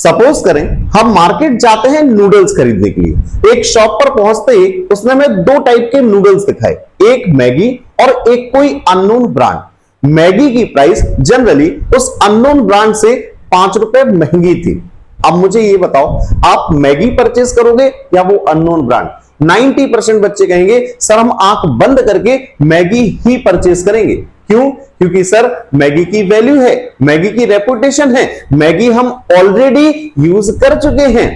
Suppose करें हम market जाते हैं नूडल्स खरीदने के लिए। एक शॉप पर पहुंचते ही उसने हमें दो टाइप के नूडल्स दिखाए, एक मैगी और एक कोई अननोन ब्रांड। मैगी की प्राइस जनरली उस अननोन ब्रांड से 5 रुपए महंगी थी। अब मुझे ये बताओ, आप मैगी परचेज करोगे या वो अननोन ब्रांड? 90% बच्चे कहेंगे सर हम आंख बंद करके मैगी ही परचेज करेंगे। क्यों? क्योंकि सर मैगी की वैल्यू है, मैगी की रेपुटेशन है, मैगी हम ऑलरेडी यूज कर चुके हैं।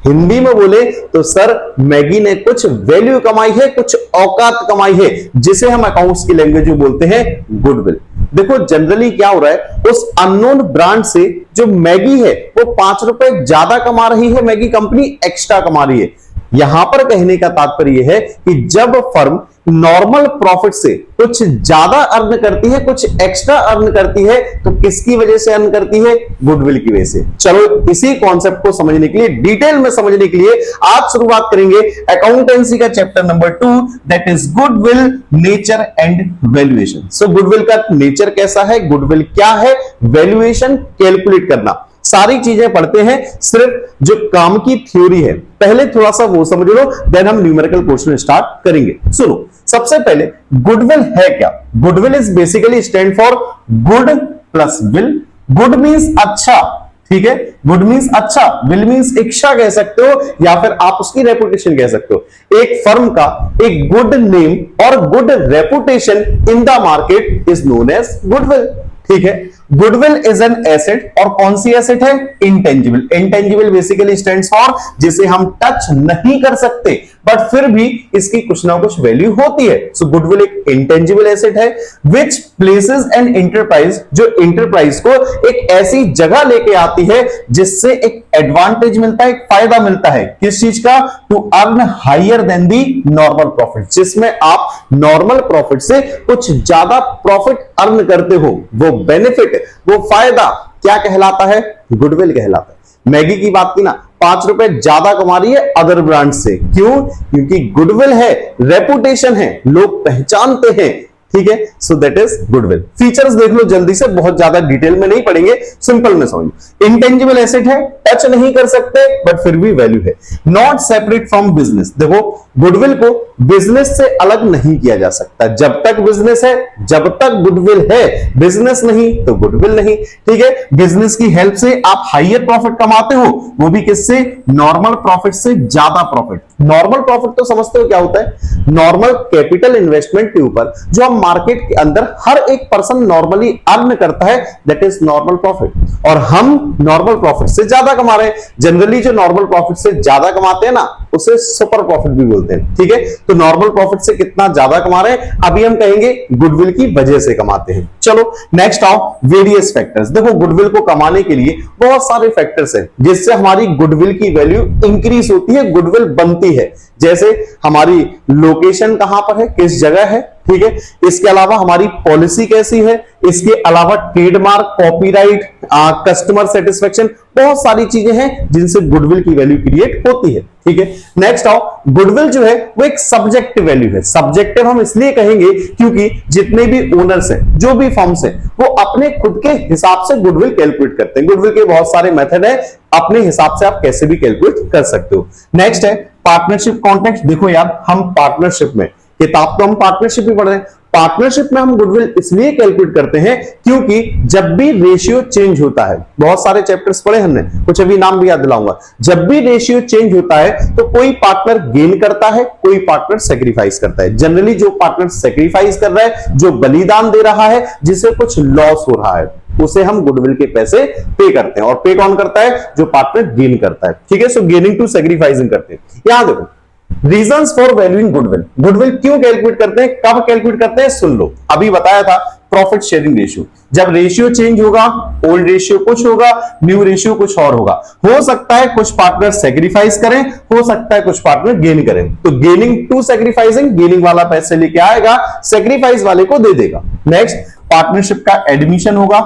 हिंदी में बोले तो सर मैगी ने कुछ वैल्यू कमाई है, कुछ औकात कमाई है, जिसे हम अकाउंट्स की लैंग्वेज में बोलते हैं गुडविल। देखो जनरली क्या हो रहा है, उस अननोन ब्रांड से जो मैगी है वो 5 रुपए ज्यादा कमा रही है, मैगी कंपनी एक्स्ट्रा कमा रही है। यहां पर कहने का तात्पर्य है कि जब फर्म नॉर्मल प्रॉफिट से कुछ ज्यादा अर्न करती है, कुछ एक्स्ट्रा अर्न करती है, तो किसकी वजह से अर्न करती है? गुडविल की वजह से। चलो इसी कॉन्सेप्ट को समझने के लिए, डिटेल में समझने के लिए आज शुरुआत करेंगे अकाउंटेंसी का chapter number 2, that is goodwill, nature and valuation. So goodwill का नेचर कैसा है, गुडविल क्या है, वैल्यूएशन कैलकुलेट करना, सारी चीजें पढ़ते हैं। सिर्फ जो काम की थ्योरी है पहले थोड़ा सा वो समझ लो, देन हम न्यूमेरिकल क्वेश्चन स्टार्ट करेंगे। सुनो, सबसे पहले गुडविल है क्या? Goodwill is basically stand for good plus will. Good means अच्छा, ठीक है, गुड मींस अच्छा, विल मींस इच्छा कह सकते हो, या फिर आप उसकी रेपुटेशन कह सकते हो। एक फर्म का एक गुड नेम और good reputation in the market is known as goodwill, ठीक है। गुडविल इज एन एसेट, और कौन सी एसेट है? Intangible. Intangible basically stands for जिसे हम टच नहीं कर सकते बट फिर भी इसकी कुछ ना कुछ वैल्यू होती है। सो गुडविल एक इंटेंजिबल एसेट है विच प्लेसेस एन एंटरप्राइज, जो एंटरप्राइज को एक ऐसी जगह लेके आती है जिससे एक एडवांटेज मिलता है, एक फायदा मिलता है। किस चीज का? To earn higher than the normal profit, जिसमें आप नॉर्मल प्रॉफिट से कुछ ज्यादा प्रॉफिट अर्न करते हो। वो बेनिफिट, वो फायदा क्या कहलाता है? गुडविल कहलाता है। मैगी की बात की ना, 5 रुपए ज्यादा कमा रही है अदर ब्रांड से। क्यों? क्योंकि गुडविल है, रेपुटेशन है, लोग पहचानते हैं, ठीक है। So that is goodwill. Features देख लो जल्दी से, बहुत ज्यादा डिटेल में नहीं पढ़ेंगे, सिंपल में समझो। इंटेंजिबल एसेट है, टच नहीं कर सकते बट फिर भी वैल्यू है। Not separate from business. देखो गुडविल को बिजनेस से अलग नहीं किया जा सकता। जब तक बिजनेस है जब तक गुडविल है, बिजनेस नहीं तो गुडविल नहीं, ठीक है। बिजनेस की हेल्प से आप हायर प्रॉफिट कमाते हो, वो भी किससे? नॉर्मल प्रॉफिट से ज्यादा प्रॉफिट। नॉर्मल प्रॉफिट तो समझते हो क्या होता है? नॉर्मल कैपिटल इन्वेस्टमेंट के ऊपर जो हम मार्केट के अंदर हर एक पर्सन नॉर्मली अर्न करता है, दैट इज नॉर्मल प्रॉफिट। और हम नॉर्मल प्रॉफिट से ज्यादा कमा रहे हैं। जनरली जो नॉर्मल प्रॉफिट से ज्यादा कमाते हैं ना, उसे सुपर प्रॉफिट भी बोलते हैं, ठीक है। तो नॉर्मल प्रॉफिट से कितना ज्यादा कमा रहे हैं, अभी हम कहेंगे गुडविल की वजह से कमाते हैं। चलो नेक्स्ट आओ, वेरियस फैक्टर्स। देखो गुडविल को कमाने के लिए बहुत सारे फैक्टर्स हैं जिससे हमारी गुडविल की वैल्यू इंक्रीज होती है, गुडविल बनती है। जैसे हमारी लोकेशन कहां पर है, किस जगह है, ठीक है। इसके अलावा हमारी पॉलिसी कैसी है, इसके अलावा ट्रेडमार्क, कॉपीराइट, कस्टमर सेटिस्फेक्शन, बहुत सारी चीजें हैं जिनसे गुडविल की वैल्यू क्रिएट होती है, ठीक है। नेक्स्ट आओ, गुडविल जो है वो एक सब्जेक्टिव वैल्यू है। सब्जेक्टिव हम इसलिए कहेंगे क्योंकि जितने भी ओनर्स हैं, जो भी फर्म्स हैं, वो अपने खुद के हिसाब से गुडविल कैलकुलेट करते हैं। गुडविल के बहुत सारे मेथड है, अपने हिसाब से आप कैसे भी कैलकुलेट कर सकते हो। नेक्स्ट है पार्टनरशिप कॉन्टेक्स्ट। देखो यार, हम पार्टनरशिप में, किताब तो हम पार्टनरशिप ही पढ़ रहे हैं, पार्टनरशिप में हम गुडविल इसलिए कैलकुलेट करते हैं क्योंकि जब भी रेशियो चेंज होता है, बहुत सारे चैप्टर्स पढ़े हमने, कुछ अभी नाम भी याद दिलाऊंगा। जब भी रेशियो चेंज होता है तो कोई पार्टनर गेन करता है, कोई पार्टनर सेक्रीफाइस करता है। जनरली जो पार्टनर सेक्रीफाइस कर रहा है, जो बलिदान दे रहा है, जिसे कुछ लॉस हो रहा है, उसे हम गुडविल के पैसे पे करते हैं। और पे कौन करता है? जो पार्टनर गेन करता है, ठीक है। सो गेनिंग टू सेक्रीफाइसिंग करते हैं। यहां देखो reasons for valuing goodwill. Goodwill क्यों कैलकुलेट करते हैं, कब कैलकुलेट करते हैं, सुन लो। अभी बताया था प्रॉफिट शेयरिंग रेशियो। जब रेशियो चेंज होगा, ओल्ड रेशियो कुछ होगा, न्यू रेशियो कुछ और होगा। हो सकता है कुछ पार्टनर सेक्रीफाइस करें, हो सकता है कुछ पार्टनर गेन करें। तो गेनिंग टू सेक्रीफाइसिंग, गेनिंग वाला पैसे लेके आएगा, सेक्रीफाइस वाले को दे देगा। नेक्स्ट पार्टनरशिप का एडमिशन होगा।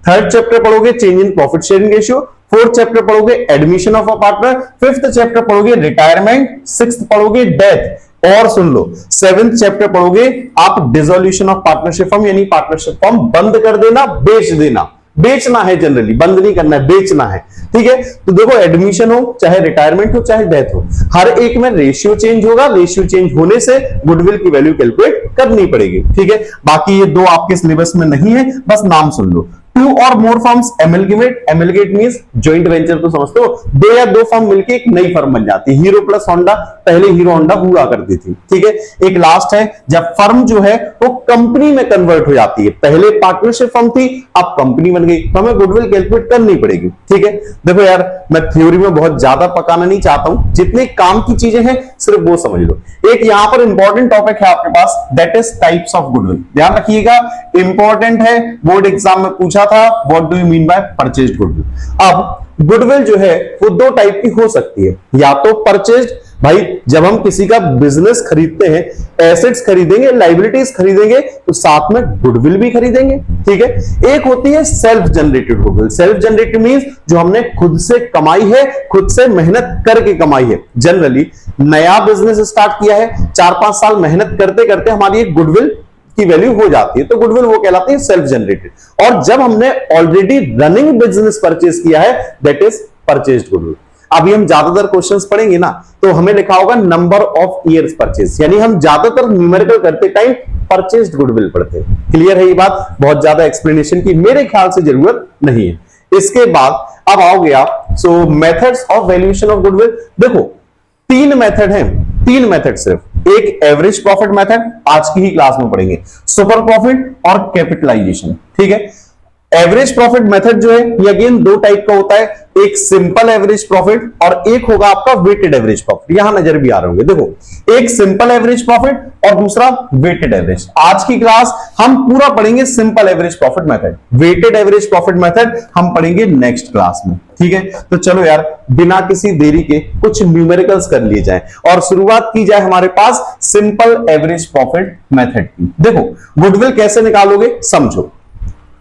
थर्ड चैप्टर पढ़ोगे change in profit sharing ratio, fourth chapter पढ़ोगे admission of a partner, fifth chapter पढ़ोगे रिटायरमेंट, सिक्स्थ पढ़ोगे डेथ, और सुन लो 7th चैप्टर पढ़ोगे आप डिसोल्यूशन ऑफ पार्टनरशिप फर्म, यानी पार्टनरशिप फर्म बंद कर देना, बेच देना। बेचना है, जनरली बंद नहीं करना है, बेचना है, ठीक है। तो देखो एडमिशन हो चाहे रिटायरमेंट हो चाहे डेथ हो, हर एक में रेशियो चेंज होगा, रेशियो चेंज होने से गुडविल की वैल्यू कैलकुलेट करनी पड़ेगी, ठीक है। बाकी ये दो आपके सिलेबस में नहीं है, बस नाम सुन लो। टू और मोर फर्म्स एमलगेट, एमलगेट मींस जॉइंट वेंचर, तो समझते हो, दो या दो फर्म मिलके एक नई फर्म बन जाती है। हीरो प्लस होंडा, पहले हीरो होंडा हुआ करती थी, ठीक है। एक लास्ट है जब फर्म जो है वो कंपनी में कन्वर्ट हो जाती है, पहले पार्टनरशिप फर्म थी अब कंपनी बन गई, तो हमें गुडविल कैलकुलेट करनी पड़ेगी, ठीक है। देखो यार मैं थ्योरी में बहुत ज्यादा पकाना नहीं चाहता हूं, जितने काम की चीजें हैं सिर्फ वो समझ लो। एक यहां पर इंपॉर्टेंट टॉपिक है आपके पास, that is types of goodwill, ध्यान रखिएगा, इंपॉर्टेंट है, बोर्ड एग्जाम में पूछा था, what do you mean by purchased goodwill. अब गुडविल जो है वो दो टाइप की हो सकती है, या तो परचेज्ड, भाई जब हम किसी का बिजनेस खरीदते हैं, एसेट्स खरीदेंगे, लाइबिलिटीज खरीदेंगे, तो साथ में गुडविल भी खरीदेंगे, ठीक है। एक होती है self generated goodwill, self generated means जो हमने खुद से कमाई है, खुद से मेहनत करके कमाई है। जनरली नया बिजनेस स्टार्ट किया है, 4-5 साल मेहनत करते करते हमारी एक गुडविल की वैल्यू हो जाती है, तो गुडविल वो कहलाती है सेल्फ जनरेटेड। और जब हमने ऑलरेडी रनिंग बिजनेस परचेज किया है, दैट इज परचेज्ड गुडविल। अभी हम ज्यादातर क्वेश्चंस पढ़ेंगे ना, तो हमें लिखा होगा नंबर ऑफ इयर्स परचेज, यानी हम ज्यादातर न्यूमेरिकल करते टाइम परचेज्ड गुडविल पढ़ते हैं। क्लियर है ये बात? बहुत ज्यादा एक्सप्लेनेशन की मेरे ख्याल से जरूरत नहीं है। इसके बाद अब आओगे आप, सो methods of valuation of goodwill. देखो तीन मेथड हैं, तीन मेथड सिर्फ, एक एवरेज प्रॉफिट मेथड आज की ही क्लास में पढ़ेंगे, सुपर प्रॉफिट और कैपिटलाइजेशन, ठीक है। एवरेज प्रॉफिट मेथड जो है ये अगेन दो टाइप का होता है, एक सिंपल एवरेज प्रॉफिट और एक होगा आपका वेटेड एवरेज प्रॉफिट। यहां नजर भी आ रहे होंगे, देखो एक सिंपल एवरेज प्रॉफिट और दूसरा वेटेड एवरेज। आज की क्लास हम पूरा पढ़ेंगे simple average profit method, weighted average profit method हम पढ़ेंगे नेक्स्ट क्लास में, ठीक है। तो चलो यार बिना किसी देरी के कुछ न्यूमेरिकल्स कर लिए जाए और शुरुआत की जाए हमारे पास सिंपल एवरेज प्रॉफिट मेथड की। देखो गुडविल कैसे निकालोगे समझो।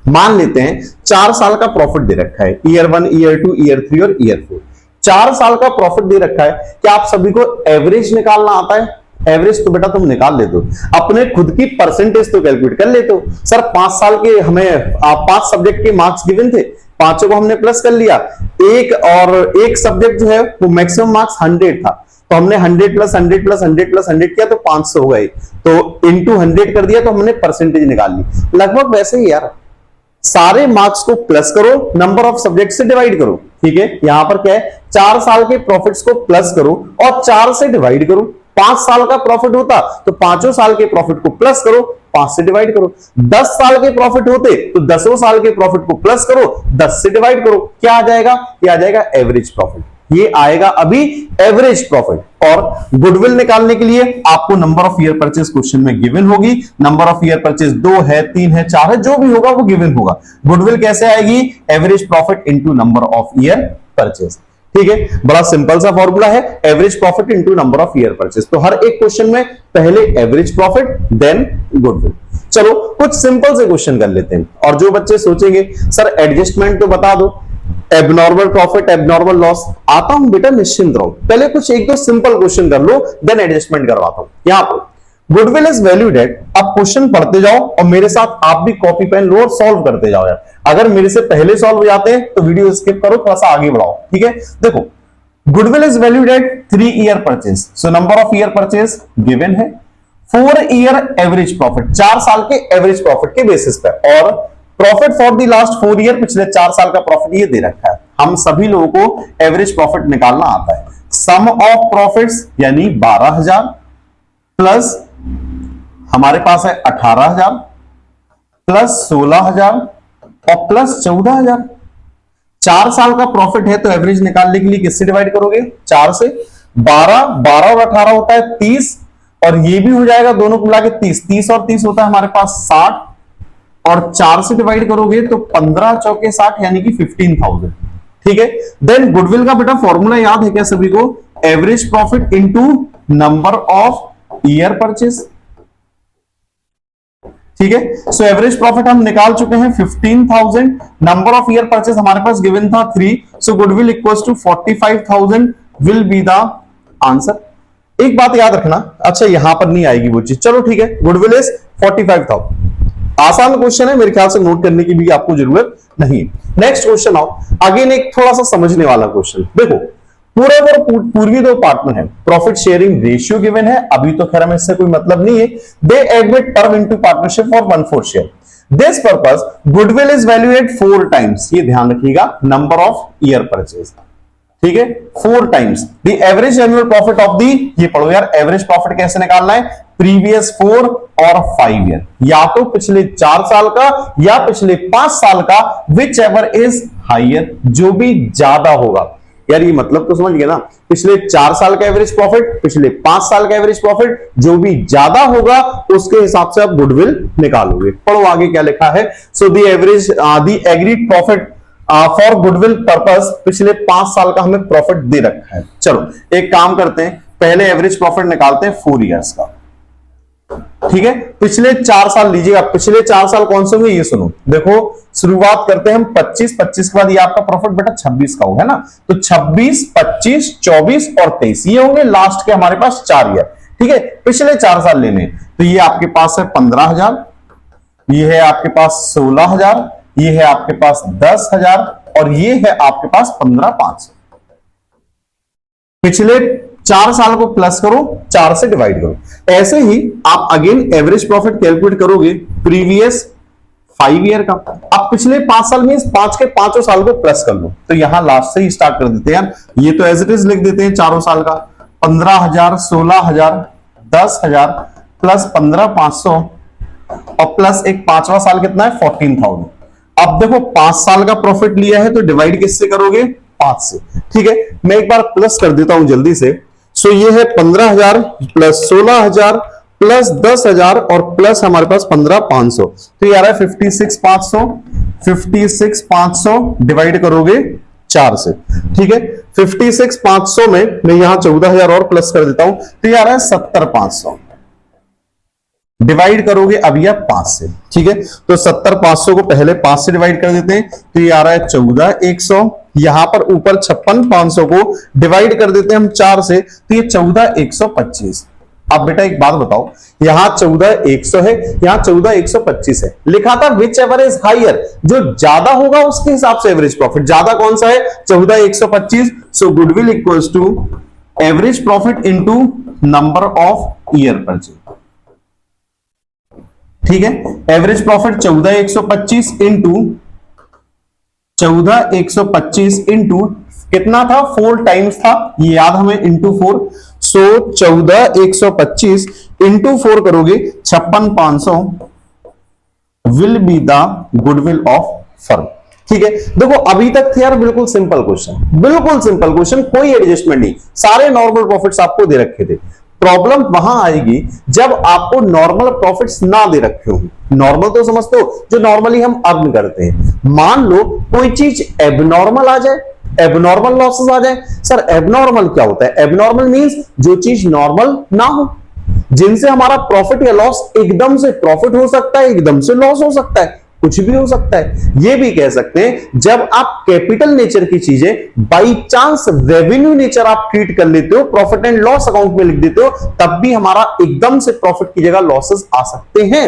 मान लेते हैं 4 साल का प्रॉफिट दे रखा है, ईयर 1, ईयर 2, ईयर 3 और ईयर 4। 4 साल का प्रॉफिट दे रखा है, क्या आप सभी को एवरेज निकालना आता है? एवरेज तो बेटा तुम निकाल लेते हो, अपने खुद की परसेंटेज तो कैलकुलेट कर लेते हो। सर 5 साल के हमें 5 सब्जेक्ट के मार्क्स गिवन थे, पांचों को हमने प्लस कर लिया, एक सब्जेक्ट जो है वो मैक्सिमम मार्क्स 100 था, तो हमने 100 प्लस 100 प्लस 100 प्लस 100 किया तो 500 हो गए, तो इंटू 100 कर दिया तो हमने परसेंटेज निकाल ली। लगभग वैसे ही यार, सारे मार्क्स को प्लस करो, नंबर ऑफ सब्जेक्ट से डिवाइड करो, ठीक है। यहां पर क्या है, 4 साल के प्रॉफिट्स को प्लस करो और 4 से डिवाइड करो। 5 साल का प्रॉफिट होता तो 5 साल के प्रॉफिट को प्लस करो, 5 से डिवाइड करो। 10 साल के प्रॉफिट होते तो 10 साल के प्रॉफिट को प्लस करो, 10 से डिवाइड करो। क्या आ जाएगा? ये आ जाएगा एवरेज प्रॉफिट। ये आएगा अभी एवरेज प्रॉफिट। और गुडविल निकालने के लिए आपको number of year purchase question में गिवन होगी, नंबर ऑफ ईयर परचेज 2 है, 3 है, 4 है, जो भी होगा वो गिवन होगा। गुडविल कैसे आएगी? Average profit into number of year purchase, ठीक है। बड़ा सिंपल सा फॉर्मूला है, average profit into number of year purchase. तो हर एक क्वेश्चन में पहले एवरेज प्रॉफिट देन गुडविल। चलो कुछ सिंपल से क्वेश्चन कर लेते हैं। और जो बच्चे सोचेंगे सर एडजस्टमेंट तो बता दो, एबनॉर्मल प्रॉफिट, एबनॉर्मल लॉस, आता हूं बेटा निश्चिंत रहो, पहले कुछ एक दो सिंपल क्वेश्चन कर लो, देन एडजस्टमेंट करवाता हूं। यहां पर गुडविल इज वैल्यूड एट, अब क्वेश्चन पढ़ते जाओ और मेरे साथ आप भी कॉपी पेन लो और सॉल्व करते जाओ यार। अगर मेरे से पहले सॉल्व हो जाते हैं तो वीडियो स्किप करो, थोड़ा सा आगे बढ़ाओ, ठीक है। देखो goodwill is valued at 3 year purchase, so number of year purchase given है, 4 ईयर एवरेज प्रॉफिट, 4 साल के एवरेज प्रॉफिट के बेसिस पे, और profit for the last 4 year, पिछले 4 साल का प्रॉफिट ये दे रखा है। हम सभी लोगों को एवरेज प्रॉफिट निकालना आता है। सम ऑफ प्रॉफिट्स यानी 12,000 प्लस हमारे पास है 18,000 प्लस 16,000 और प्लस 14,000। 4 साल का प्रॉफिट है तो एवरेज निकालने के लिए किससे डिवाइड करोगे? 4 से। 12 और 18 होता है 30, और ये भी हो जाएगा दोनों को मिला के 30 और 30 होता है हमारे पास 60, और 4 से डिवाइड करोगे तो 15 चौके 60 यानी कि 15,000, ठीक है। देन गुडविल का बेटा फॉर्मूला याद है क्या सभी को? Average profit into number of year purchase, ठीक है। सो एवरेज प्रॉफिट हम निकाल चुके हैं 15,000, नंबर ऑफ ईयर परचेज हमारे पास गिवन था 3, so goodwill equals to 45,000 will be the answer. एक बात याद रखना, अच्छा यहां पर नहीं आएगी वो चीज, चलो ठीक है, गुडविल इज 45,000। आसान क्वेश्चन है, मेरे ख्याल से नोट करने की भी आपको जरूरत नहीं है। नेक्स्ट क्वेश्चन आओ, अगेन एक थोड़ा सा समझने वाला क्वेश्चन। देखो पूरब और पूर्वी दो पार्टनर है, प्रॉफिट शेयरिंग रेशियो गिवन है, अभी तो खैर हमें इससे कोई मतलब नहीं है। दे admit term into partnership for 1/4 share. This purpose goodwill is valuate 4 times, ये ध्यान रखिएगा, नंबर ऑफ ईयर परचेज, ठीक है, 4 times the average annual profit of the, ये पढ़ो यार, एवरेज प्रॉफिट कैसे निकालना है, प्रीवियस 4 और 5 ईयर, या तो पिछले 4 साल का या पिछले 5 साल का, विच एवर इज हाइयर, जो भी ज्यादा होगा। यार ये मतलब तो समझ गए ना, पिछले 4 साल का एवरेज प्रॉफिट, पिछले 5 साल का एवरेज प्रॉफिट, जो भी ज्यादा होगा उसके हिसाब से आप गुडविल निकालोगे। पढ़ो आगे क्या लिखा है। So the average the agreed profit for goodwill purpose, पिछले 5 साल का हमें प्रॉफिट दे रखा है। चलो एक काम करते हैं, पहले एवरेज प्रॉफिट निकालते हैं 4 इयर्स का, ठीक है। पिछले 4 साल लीजिएगा, पिछले 4 साल कौन से हुए ये सुनो। देखो शुरुआत करते हैं हम 25 के बाद ये आपका प्रॉफिट बेटा 26 का हो, है ना, तो 26, 25, 24 और 23 ये होंगे लास्ट के हमारे पास 4 ईयर, ठीक है। पिछले 4 साल लेने, तो ये आपके पास है 15,000, ये है आपके पास 16,000, ये है आपके पास 10,000 और ये है आपके पास 15,500। पिछले 4 साल को प्लस करो, 4 से डिवाइड करो। ऐसे ही आप अगेन एवरेज प्रॉफिट कैलकुलेट करोगे प्रीवियस 5 ईयर का। अब पिछले 5 साल में 5 के 5 साल को प्लस कर लो, तो यहां लास्ट से ही स्टार्ट कर देते हैं। ये तो एज इट इज लिख देते हैं चारों साल का, 15,000, 16,000, 10,000 प्लस 15,500 और प्लस एक 5वां साल कितना है 14,000। अब देखो 5 साल का प्रॉफिट लिया है तो डिवाइड किससे करोगे, 5 से, ठीक है। मैं एक बार प्लस कर देता हूं जल्दी से। सो ये है 15,000 प्लस 16,000 प्लस 10,000 और प्लस हमारे पास 15,500, तो ये आ रहा है 56,500। 56,500 डिवाइड करोगे 4 से, ठीक है। 56,500 में मैं यहां 14,000 और प्लस कर देता हूं, तो ये आ रहा है 70,500। डिवाइड करोगे अब यह 5 से, ठीक है। तो 70,500 को पहले 5 से डिवाइड कर देते हैं, तो ये आ रहा है 14,100। यहां पर ऊपर 56,500 को डिवाइड कर देते हैं हम 4 से, तो ये 14,125। अब बेटा एक बात बताओ, यहां 14,100 है, यहां 14,125 है, लिखा था विच एवर इज हाइयर, जो ज्यादा होगा उसके हिसाब से एवरेज प्रॉफिट। ज्यादा कौन सा है, 14,125। So goodwill equals to average profit into number of year purchase, ठीक है। एवरेज प्रॉफिट 14,125 इंटू 14,125 इंटू कितना था, 4 टाइम्स था, ये याद हमें, इंटू 4। सो 14,125 इंटू 4 करोगे 56,500 will be the goodwill of firm, ठीक है। देखो अभी तक थे यार बिल्कुल सिंपल क्वेश्चन, बिल्कुल सिंपल क्वेश्चन, कोई एडजस्टमेंट नहीं, सारे नॉर्मल प्रॉफिट्स आपको दे रखे थे। प्रॉब्लम वहां आएगी जब आपको नॉर्मल प्रॉफिट्स ना दे रखे हो। नॉर्मल तो समझते हो, जो नॉर्मली हम अर्न करते हैं। मान लो कोई चीज एबनॉर्मल आ जाए, एबनॉर्मल लॉसेस आ जाए। सर एबनॉर्मल क्या होता है, एबनॉर्मल मींस जो चीज नॉर्मल ना हो, जिनसे हमारा प्रॉफिट या लॉस एकदम से प्रॉफिट हो सकता है, एकदम से लॉस हो सकता है, कुछ भी हो सकता है। ये भी कह सकते हैं जब आप कैपिटल नेचर की चीजें बाई चांस रेवेन्यू नेचर आप ट्रीट कर लेते हो, प्रॉफिट एंड लॉस अकाउंट में लिख देते हो, तब भी हमारा एकदम से प्रॉफिट की जगह लॉसेस आ सकते हैं।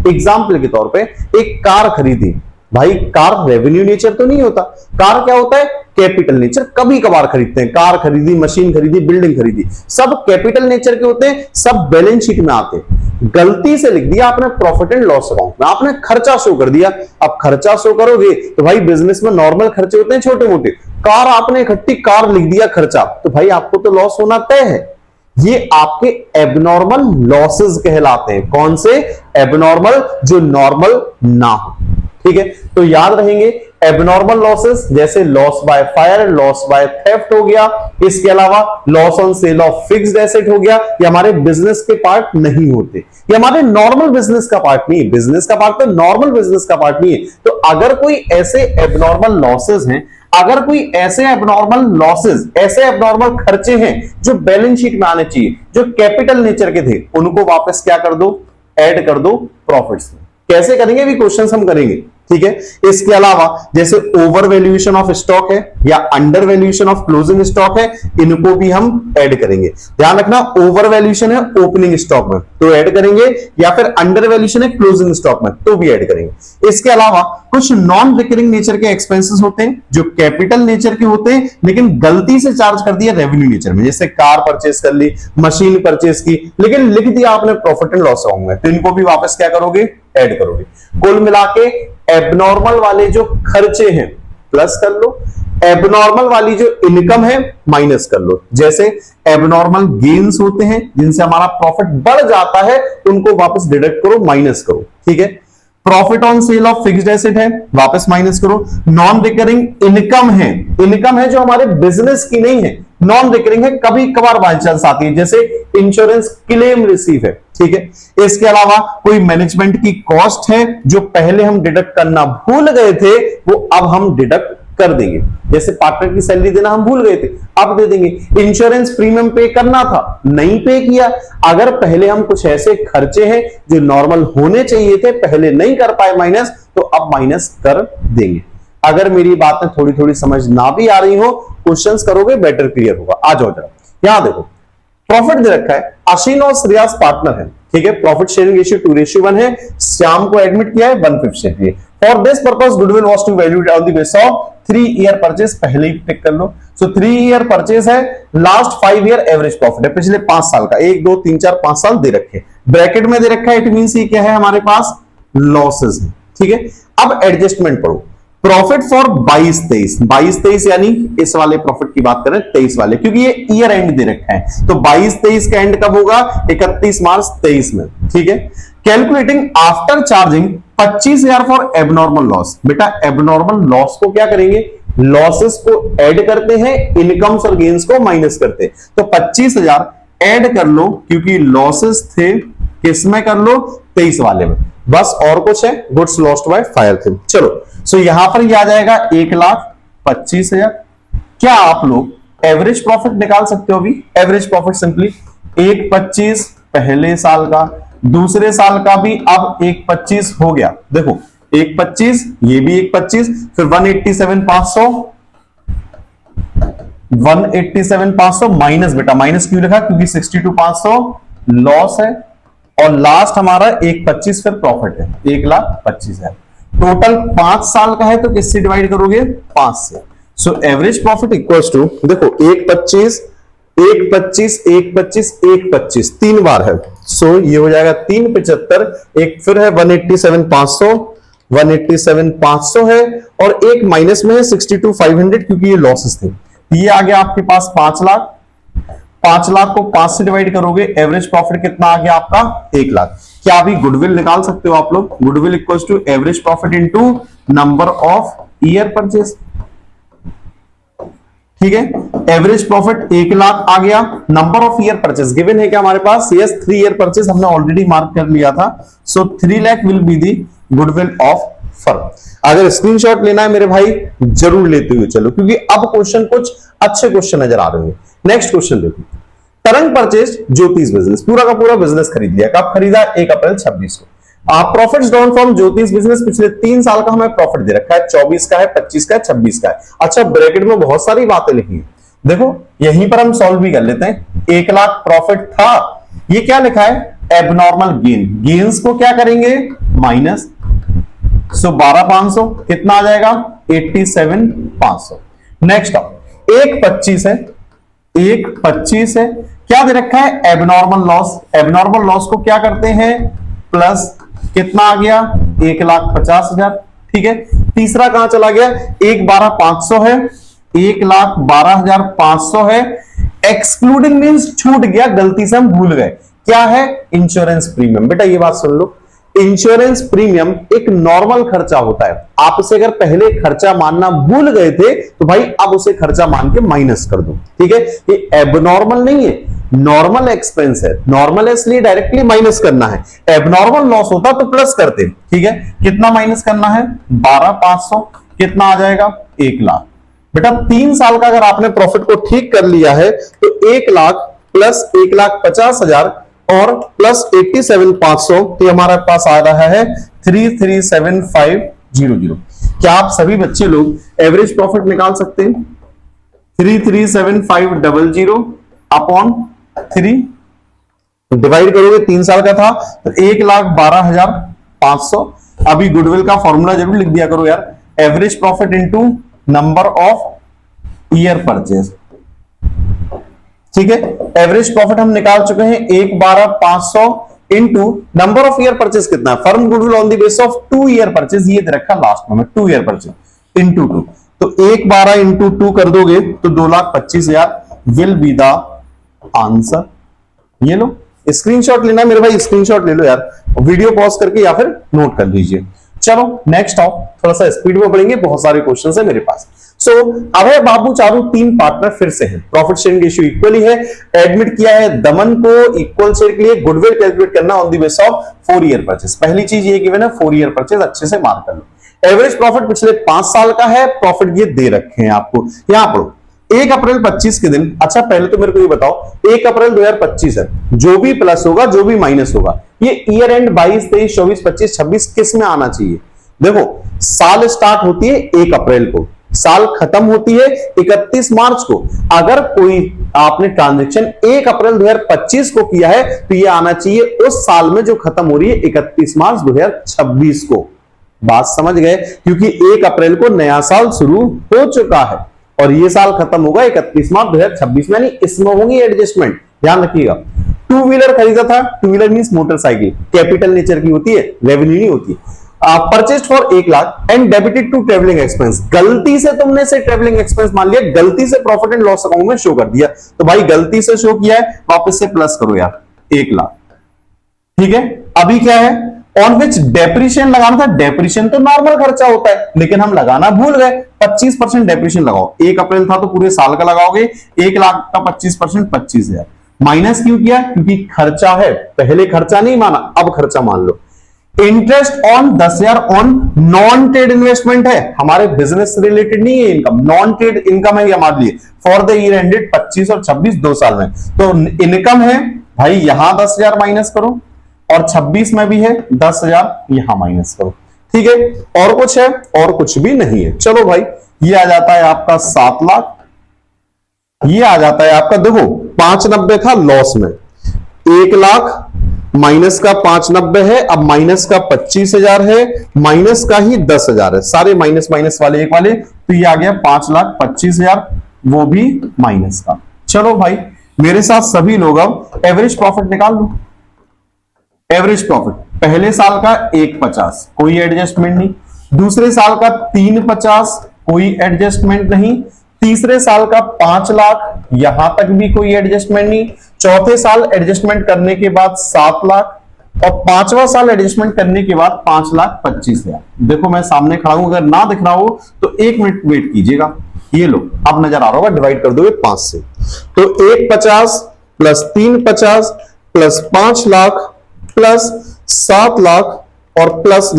एग्जाम्पल के तौर पे एक कार खरीदी, भाई कार रेवेन्यू नेचर तो नहीं होता, कार क्या होता है, कैपिटल नेचर। कभी कभार खरीदते हैं, कार खरीदी, मशीन खरीदी, बिल्डिंग खरीदी, सब कैपिटल नेचर के होते हैं, सब बैलेंस शीट में आते हैं। गलती से लिख दिया आपने प्रॉफिट एंड लॉस अकाउंट में, आपने खर्चा शो कर दिया। अब खर्चा शो करोगे तो भाई बिजनेस में नॉर्मल खर्चे होते हैं छोटे मोटे, कार आपने इकट्ठी कार लिख दिया खर्चा, तो भाई आपको तो लॉस होना तय है। ये आपके एबनॉर्मल लॉसेस कहलाते हैं। कौन से, एबनॉर्मल, जो नॉर्मल ना हो, ठीक है। तो याद रहेंगे एबनॉर्मल लॉसेस जैसे loss by fire, loss by theft हो गया, इसके अलावा loss on sale of fixed asset हो गया, ये हमारे बिजनेस के पार्ट नहीं होते, ये हमारे नॉर्मल बिजनेस का पार्ट नहीं है। बिजनेस का पार्ट तो नॉर्मल बिजनेस का पार्ट नहीं है। तो अगर कोई ऐसे एबनॉर्मल लॉसेस हैं, अगर कोई ऐसे एबनॉर्मल लॉसेस, ऐसे एबनॉर्मल खर्चे हैं जो बैलेंस शीट में आने चाहिए, जो कैपिटल नेचर के थे, उनको वापस क्या कर दो, ऐड कर दो प्रॉफिट्स में। कैसे करेंगे भी क्वेश्चंस हम करेंगे, ठीक है। इसके अलावा जैसे ओवर वैल्यूएशन ऑफ स्टॉक है या under valuation of closing stock है, इनको भी हम ऐड करेंगे। ध्यान रखना, ओवर वैल्यूएशन है ओपनिंग स्टॉक में तो ऐड करेंगे, या फिर अंडर वैल्यूएशन है क्लोजिंग स्टॉक में तो भी ऐड करेंगे। इसके अलावा कुछ नॉन रिकरिंग नेचर के एक्सपेंसेस होते हैं जो कैपिटल नेचर के होते हैं लेकिन गलती से चार्ज कर दिया रेवेन्यू नेचर में, जैसे कार परचेस कर ली, मशीन परचेस की, लेकिन लिख दिया आपने प्रॉफिट एंड लॉस अकाउंट में, तो इनको भी वापस क्या करोगे, ऐड करोगे। कुल मिला के एबनॉर्मल वाले जो खर्चे हैं प्लस कर लो, एबनॉर्मल वाली जो इनकम है माइनस कर लो। जैसे एबनॉर्मल गेन्स होते हैं जिनसे हमारा प्रॉफिट बढ़ जाता है, उनको वापस डिडक्ट करो, माइनस करो, ठीक है। Profit on sale of fixed asset है, वापस माइनस करो। नॉन रिकरिंग इनकम है जो हमारे बिजनेस की नहीं है, नॉन रिकरिंग है, कभी कभार बाय चांस आती है, जैसे इंश्योरेंस क्लेम रिसीव है, ठीक है। इसके अलावा कोई मैनेजमेंट की कॉस्ट है जो पहले हम डिडक्ट करना भूल गए थे, वो अब हम डिडक्ट कर देंगे। जैसे पार्टनर की सैलरी देना हम भूल गए थे, अब दे देंगे। इंश्योरेंस प्रीमियम पे करना था, नहीं पे किया। अगर पहले हम कुछ ऐसे खर्चे हैं जो नॉर्मल होने चाहिए थे, पहले नहीं कर पाए माइनस, तो अब माइनस कर देंगे। अगर मेरी बात में थोड़ी थोड़ी समझ ना भी आ रही हो, क्वेश्चंस करोगे बेटर क्लियर होगा। आ जाओ जरा, यहां देखो प्रॉफिट दे रखा है, अश्विन और श्रेयास पार्टनर है, ठीक है। प्रॉफिट शेयरिंग रेशियो 2:1 है, श्याम को एडमिट किया है 150 है। For this purpose goodwill was to valued on the base of 3 year purchase, पहले ही टिक कर लो। सो 3 ईयर परचेस है, लास्ट 5 ईयर एवरेज प्रॉफिट है, पिछले 5 साल का, 1 2 3 4 5 साल दे रखे, ब्रैकेट में दे रखा है, इट मींस ये क्या है हमारे पास, लॉसेस है, ठीक है। अब एडजस्टमेंट पढ़ो, प्रॉफिट फॉर 22-23 यानी इस वाले प्रॉफिट की बात करें 23 वाले, क्योंकि ये ईयर एंड दे रखा है, तो 22-23 का एंड कब होगा, 31 मार्च 23 में, ठीक है। Calculating after charging 25,000 for abnormal loss. बेटा एबनॉर्मल लॉस को क्या करेंगे, लॉसेस को ऐड करते हैं, इनकम्स और गेन्स को माइनस करते हैं, तो 25,000 ऐड कर लो, क्योंकि लॉसेस थे किसमें कर लो, 23 वाले में, बस। और कुछ है, गुड्स लॉस्ट बाय फायर थे। चलो सो यहां पर ये आ जाएगा 1,25,000। क्या आप लोग एवरेज प्रॉफिट निकाल सकते हो अभी? एवरेज प्रॉफिट सिंपली 1,25 पहले साल का, दूसरे साल का भी अब 1,25 हो गया। देखो 1,25, ये भी 1,25, फिर 187,500, 187,500 माइनस, बेटा माइनस क्यों लिखा, क्योंकि 62,500 लॉस है, और लास्ट हमारा 1,25 फिर प्रॉफिट है, 1,25,000। टोटल 5 साल का है, तो किससे डिवाइड करोगे, 5 से। So average profit equals to, देखो 1,25, 1,25, 1,25, 1,25 3 बार है, सो ये हो जाएगा 3,75, एक फिर है 187,500, 187,500 है, और एक माइनस में है 62,500, क्योंकि ये लॉसेस थे। ये आ गया आपके पास 5 लाख, 5 लाख को 5 से डिवाइड करोगे, एवरेज प्रॉफिट कितना आ गया आपका, 1 लाख। क्या अभी गुडविल निकाल सकते हो आप लोग, goodwill equals to average profit into number of year purchase, ठीक है। एवरेज प्रॉफिट 1 लाख आ गया, number of year purchase given है क्या हमारे पास, यस 3 ईयर परचेस हमने ऑलरेडी मार्क कर लिया था, so 3 lakh will be the goodwill of firm. अगर स्क्रीनशॉट लेना है मेरे भाई जरूर लेते हुए चलो, क्योंकि अब क्वेश्चन कुछ अच्छे क्वेश्चन नजर आ रहे हैं। नेक्स्ट क्वेश्चन देखो, तरंग परचेज ज्योतिष बिजनेस, पूरा का पूरा बिजनेस खरीद लिया, कब खरीदा, 1 अप्रैल 26 को। प्रॉफिट्स डाउन फ्रॉम ज्योतिष बिजनेस, पिछले 3 साल का हमें प्रॉफिट दे रखा है, 24 का है, 25 का है, 26 का है। अच्छा ब्रैकेट में बहुत सारी बातें लिखी है, देखो यहीं पर हम सॉल्व भी कर लेते हैं। 1 लाख प्रॉफिट था, ये क्या लिखा है, एबनॉर्मल गेन, गेन्स को क्या करेंगे, माइनस, सो 12,500 कितना आ जाएगा, 87,500। नेक्स्ट 1,25 है, 1,25 है, क्या दे रखा है, एबनॉर्मल लॉस, एबनॉर्मल लॉस को क्या करते हैं, प्लस कितना आ गया, 1,50,000, ठीक है। तीसरा कहां चला गया, 1,12,500 है, 1,12,500 है, एक्सक्लूडिंग मींस छूट गया, गलती से हम भूल गए, क्या है, इंश्योरेंस प्रीमियम। बेटा ये बात सुन लो, इंश्योरेंस प्रीमियम एक नॉर्मल खर्चा होता है, आप उसे अगर पहले खर्चा मानना भूल गए थे तो भाई अब उसे खर्चा मान के माइनस कर दो, ठीक है। ये एबनॉर्मल नहीं है, नॉर्मल एक्सपेंस है, नॉर्मल है इसलिए डायरेक्टली माइनस करना है, एबनॉर्मल लॉस होता तो प्लस करते, ठीक है। कितना माइनस करना है, 12,500, कितना आ जाएगा, 1 लाख। बेटा 3 साल का अगर आपने प्रॉफिट को ठीक कर लिया है तो 1 लाख प्लस 1,50,000 और प्लस 87,500, तो हमारे पास आ रहा है 3,375 0 क्या आप सभी बच्चे लोग एवरेज प्रॉफिट निकाल सकते हैं? 337,500 अपॉन 3 डिवाइड करोगे, 3 साल का था तो 1,12,500। अभी गुडविल का फॉर्मूला जरूर लिख दिया करो यार, average profit into number of year purchase. ठीक है, एवरेज प्रॉफिट हम निकाल चुके हैं 1,12,500 into number of year purchase कितना है, firm goodwill on the base of 2 year purchase, ये दे रखा लास्ट में 2 ईयर परचेज इनटू 2, तो 1,12 इनटू 2 कर दोगे तो 2,25,000 विल बी द आंसर। ये लो स्क्रीनशॉट लेना मेरे भाई, स्क्रीनशॉट ले लो यार, वीडियो पॉज करके या फिर नोट कर लीजिए। चलो नेक्स्ट आओ, थोड़ा सा स्पीड में पढ़ेंगे, बहुत सारे क्वेश्चंस है मेरे पास। सो अभय बाबू चारू 3 पार्टनर फिर से है, प्रॉफिट शेयरिंग रेशियो इक्वली है, एडमिट किया है दमन को इक्वल शेयर के लिए, गुडविल कैलकुलेट करना on the base of 4 year purchase. पहली चीज ये गिवन है 4 ईयर परचेज, अच्छे से मार्क कर लो। एवरेज प्रॉफिट पिछले 5 साल का है, प्रॉफिट ये दे रखे हैं आपको, यहां पढ़ो 1 अप्रैल 25 के दिन। अच्छा पहले तो मेरे को ये बताओ 1 अप्रैल 2025 है, जो भी प्लस होगा जो भी माइनस होगा, ये ईयर एंड 22, 23, 24, 25, 26 किस में आना चाहिए? देखो साल स्टार्ट होती है 1 अप्रैल को, साल खत्म होती है 31 मार्च को। अगर कोई आपने ट्रांजैक्शन 1 अप्रैल 2025 को किया है तो ये आना चाहिए उस साल में जो खत्म हो रही है 31 मार्च 2026 को। बात समझ गए? क्योंकि 1 अप्रैल को नया साल शुरू हो चुका है और ये साल खत्म होगा 31 मार्च 2026 में, यानी इसमें होंगी एडजस्टमेंट, ध्यान रखिएगा। 2 व्हीलर खरीदा था, 2 wheeler means motorcycle, capital nature की होती है, रेवेन्यू नहीं होती। Purchase for 1 lakh and debited to travelling expense, गलती से तुमने से ट्रेवलिंग एक्सपेंस मान लिया, गलती से प्रॉफिट एंड लॉस अकाउंट में शो कर दिया, तो भाई गलती से शो किया है, वापस से प्लस करो यार 1 लाख। ठीक है, अभी क्या है, ऑन विच डेप्रिशिएशन लगाना था, डेप्रिशिएशन तो नॉर्मल खर्चा होता है लेकिन हम लगाना भूल गए, 25% डेप्रिशिएशन लगाओ। 1 अप्रैल था तो पूरे साल का लगाओगे, 1 लाख का 25% 25,000। माइनस क्यों किया? क्योंकि खर्चा है, पहले खर्चा नहीं माना, अब खर्चा मान लो। Interest on 10,000 on non trade investment है, हमारे बिजनेस से रिलेटेड नहीं है इनकम, नॉन ट्रेड इनकम है, या मान लिए फॉर द ईयर एंडेड 25 और 26 2 साल में, तो इनकम है भाई, यहां 10,000 माइनस करो और 26 में भी है 10,000, यहां माइनस करो। ठीक है, और कुछ है? और कुछ भी नहीं है। चलो भाई ये आ जाता है आपका 7 लाख, ये आ जाता है आपका, देखो 590 था लॉस में, 1 लाख माइनस का 590 है, अब माइनस का 25,000 है, माइनस का ही 10,000 है, सारे माइनस माइनस वाले एक वाले, तो ये आ गया 5,25,000, वो भी माइनस का। चलो भाई मेरे साथ सभी लोग अब एवरेज प्रॉफिट निकाल लो। एवरेज प्रॉफिट पहले साल का 150, कोई एडजस्टमेंट नहीं, दूसरे साल का 350, कोई एडजस्टमेंट नहीं, तीसरे साल का 5 लाख, यहां तक भी कोई एडजस्टमेंट नहीं, चौथे साल एडजस्टमेंट करने के बाद 7 लाख और 5वां साल एडजस्टमेंट करने के बाद 5,25,000। देखो मैं सामने खड़ा हूं, अगर ना दिख रहा हो तो 1 मिनट वेट कीजिएगा। ये लो अब नजर आ रहा होगा, डिवाइड कर दोगे 5 से, तो 150 plus 350 plus 5 lakh plus 7 lakh और प्लस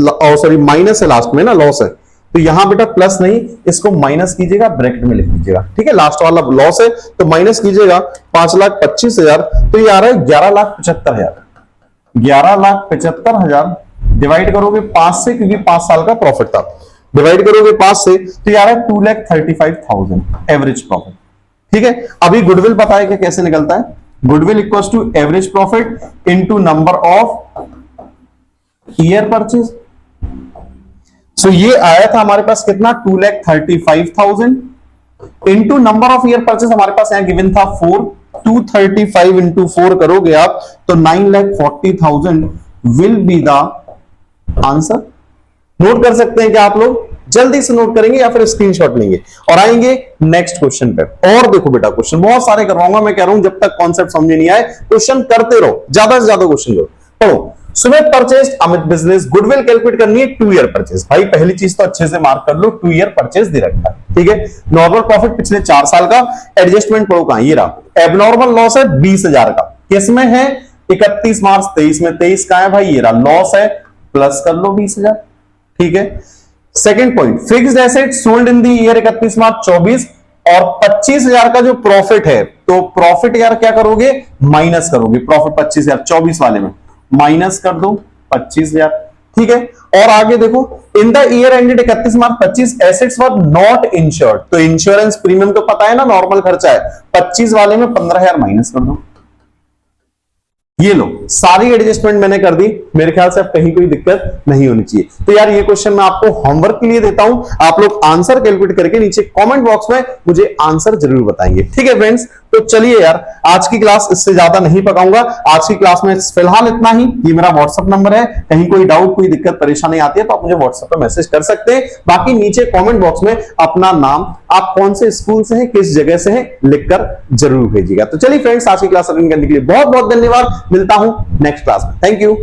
सॉरी माइनस है लास्ट में ना, लॉस है, तो यहां बेटा प्लस नहीं, इसको माइनस कीजिएगा, ब्रैकेट में लिख दीजिएगा। ठीक है, लास्ट वाला लॉस है तो माइनस कीजिएगा 5,25,000, तो ये आ रहा है 11,75,000। 11,75,000 डिवाइड करोगे 5 से, क्योंकि 5 साल का प्रॉफिट था, डिवाइड करोगे 5 से तो ये आ रहा है 2,35,000 एवरेज प्रॉफिट। ठीक है, अभी गुडविल पता है कि कैसे निकलता है, goodwill equals to average profit into number of year purchase. So ये आया था हमारे पास कितना, 2,35,000 into number of year purchase, हमारे पास यहां गिवन था 4, 235 इंटू 4 करोगे आप तो 9,40,000 will be the answer. Note कर सकते हैं क्या आप लोग? जल्दी से नोट करेंगे या फिर स्क्रीनशॉट लेंगे और आएंगे नेक्स्ट क्वेश्चन पे। और देखो बेटा क्वेश्चन बहुत सारे करवाऊंगा, मैं कह रहा हूं जब तक कॉन्सेप्ट समझ नहीं आए क्वेश्चन करते रहो, ज्यादा से ज्यादा क्वेश्चन करो। पढ़ो, Sumit purchase Amit business, goodwill calculate करनी है 2 ईयर परचेज। भाई पहली चीज तो अच्छे से मार्क कर लो, 2 ईयर परचेज दे रखा है। ठीक है, नॉर्मल प्रॉफिट पिछले 4 साल का, एडजस्टमेंट पढ़ो कहां, ये रहा। एबनॉर्मल लॉस है 20,000 का, किसमें है 31 मार्च 23 में, 23 का है भाई, ये रहा लॉस है, प्लस कर लो 20,000। ठीक है, second point, fixed asset sold in the year 31 मार्च 24 और 25,000 का जो प्रॉफिट है, तो प्रॉफिट यार क्या करोगे, माइनस करोगे, प्रॉफिट 25,000 24 वाले में माइनस कर दो 25,000, ठीक है। और आगे देखो, in the year ended 31 March 25 assets were not insured, तो इंश्योरेंस प्रीमियम तो पता है ना, नॉर्मल खर्चा है, 25 वाले में 15,000 माइनस कर दो। ये लो, सारी एडजस्टमेंट मैंने कर दी, मेरे ख्याल से अब कहीं कोई दिक्कत नहीं होनी चाहिए। तो यार ये क्वेश्चन मैं आपको होमवर्क के लिए देता हूं, आप लोग आंसर कैलकुलेट करके नीचे कमेंट बॉक्स में मुझे आंसर जरूर बताएंगे, ठीक है फ्रेंड्स। तो चलिए यार, आज की क्लास इससे ज्यादा नहीं पकाऊंगा, आज की क्लास में फिलहाल इतना ही। ये मेरा व्हाट्सएप नंबर है, कहीं कोई डाउट कोई दिक्कत परेशानी आती है तो आप मुझे व्हाट्सएप पे मैसेज कर सकते हैं। बाकी नीचे कमेंट बॉक्स में अपना नाम, आप कौन से स्कूल से हैं, किस जगह से हैं, लिखकर जरूर भेजिएगा। तो चलिए फ्रेंड्स, आज की क्लास अटेंड करने के लिए बहुत बहुत धन्यवाद, मिलता हूं नेक्स्ट क्लास में, थैंक यू।